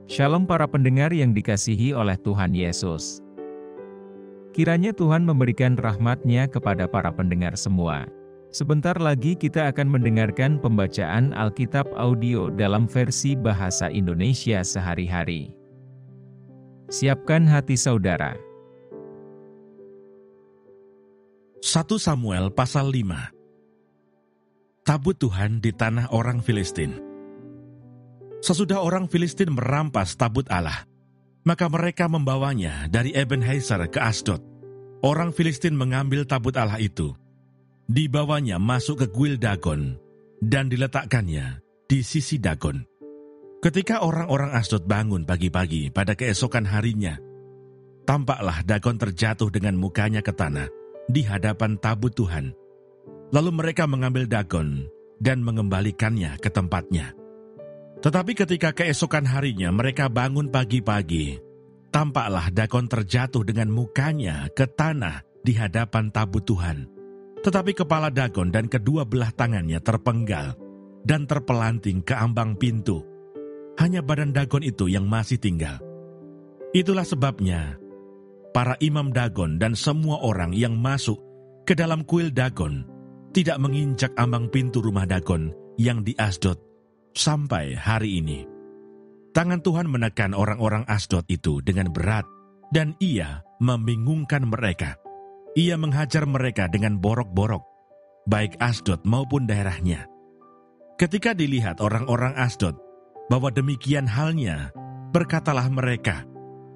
Shalom para pendengar yang dikasihi oleh Tuhan Yesus. Kiranya Tuhan memberikan rahmat-Nya kepada para pendengar semua. Sebentar lagi kita akan mendengarkan pembacaan Alkitab audio dalam versi bahasa Indonesia sehari-hari. Siapkan hati saudara. 1 Samuel pasal 5. Tabut Tuhan di tanah orang Filistin. Sesudah orang Filistin merampas tabut Allah, maka mereka membawanya dari Ebenezer ke Asdod. Orang Filistin mengambil tabut Allah itu, dibawanya masuk ke kuil Dagon, dan diletakkannya di sisi Dagon. Ketika orang-orang Asdod bangun pagi-pagi pada keesokan harinya, tampaklah Dagon terjatuh dengan mukanya ke tanah di hadapan tabut Tuhan. Lalu mereka mengambil Dagon dan mengembalikannya ke tempatnya. Tetapi ketika keesokan harinya mereka bangun pagi-pagi, tampaklah Dagon terjatuh dengan mukanya ke tanah di hadapan tabut Tuhan. Tetapi kepala Dagon dan kedua belah tangannya terpenggal dan terpelanting ke ambang pintu. Hanya badan Dagon itu yang masih tinggal. Itulah sebabnya para imam Dagon dan semua orang yang masuk ke dalam kuil Dagon tidak menginjak ambang pintu rumah Dagon yang di Asdod sampai hari ini. Tangan Tuhan menekan orang-orang Asdod itu dengan berat, dan Ia membingungkan mereka. Ia menghajar mereka dengan borok-borok, baik Asdod maupun daerahnya. Ketika dilihat orang-orang Asdod bahwa demikian halnya, berkatalah mereka,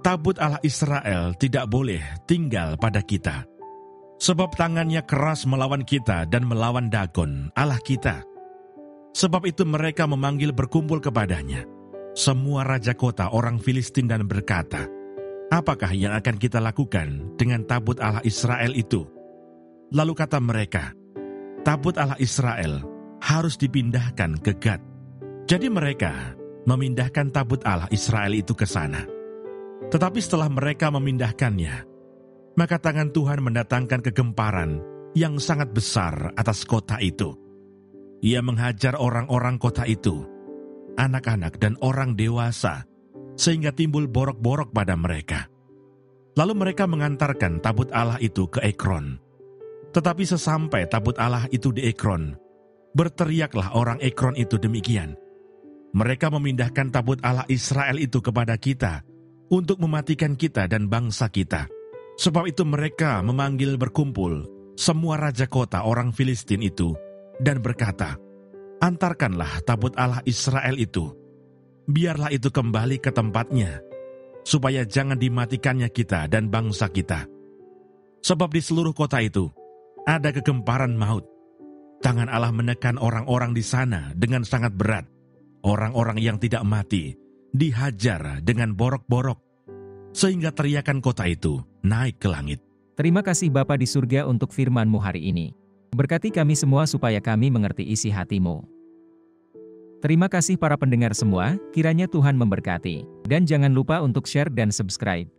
"Tabut Allah Israel tidak boleh tinggal pada kita, sebab tangannya keras melawan kita dan melawan Dagon, Allah kita." Sebab itu mereka memanggil berkumpul kepadanya semua raja kota orang Filistin dan berkata, "Apakah yang akan kita lakukan dengan tabut Allah Israel itu?" Lalu kata mereka, "Tabut Allah Israel harus dipindahkan ke Gad." Jadi mereka memindahkan tabut Allah Israel itu ke sana. Tetapi setelah mereka memindahkannya, maka tangan Tuhan mendatangkan kegemparan yang sangat besar atas kota itu. Ia menghajar orang-orang kota itu, anak-anak dan orang dewasa, sehingga timbul borok-borok pada mereka. Lalu mereka mengantarkan tabut Allah itu ke Ekron. Tetapi sesampai tabut Allah itu di Ekron, berteriaklah orang Ekron itu demikian, "Mereka memindahkan tabut Allah Israel itu kepada kita, untuk mematikan kita dan bangsa kita." Sebab itu mereka memanggil berkumpul semua raja kota orang Filistin itu, dan berkata, "Antarkanlah tabut Allah Israel itu, biarlah itu kembali ke tempatnya, supaya jangan dimatikannya kita dan bangsa kita. Sebab di seluruh kota itu ada kegemparan maut. Tangan Allah menekan orang-orang di sana dengan sangat berat. Orang-orang yang tidak mati dihajar dengan borok-borok, sehingga teriakan kota itu naik ke langit." Terima kasih Bapa di surga untuk firman-Mu hari ini. Berkati kami semua supaya kami mengerti isi hati-Mu. Terima kasih para pendengar semua, kiranya Tuhan memberkati. Dan jangan lupa untuk share dan subscribe.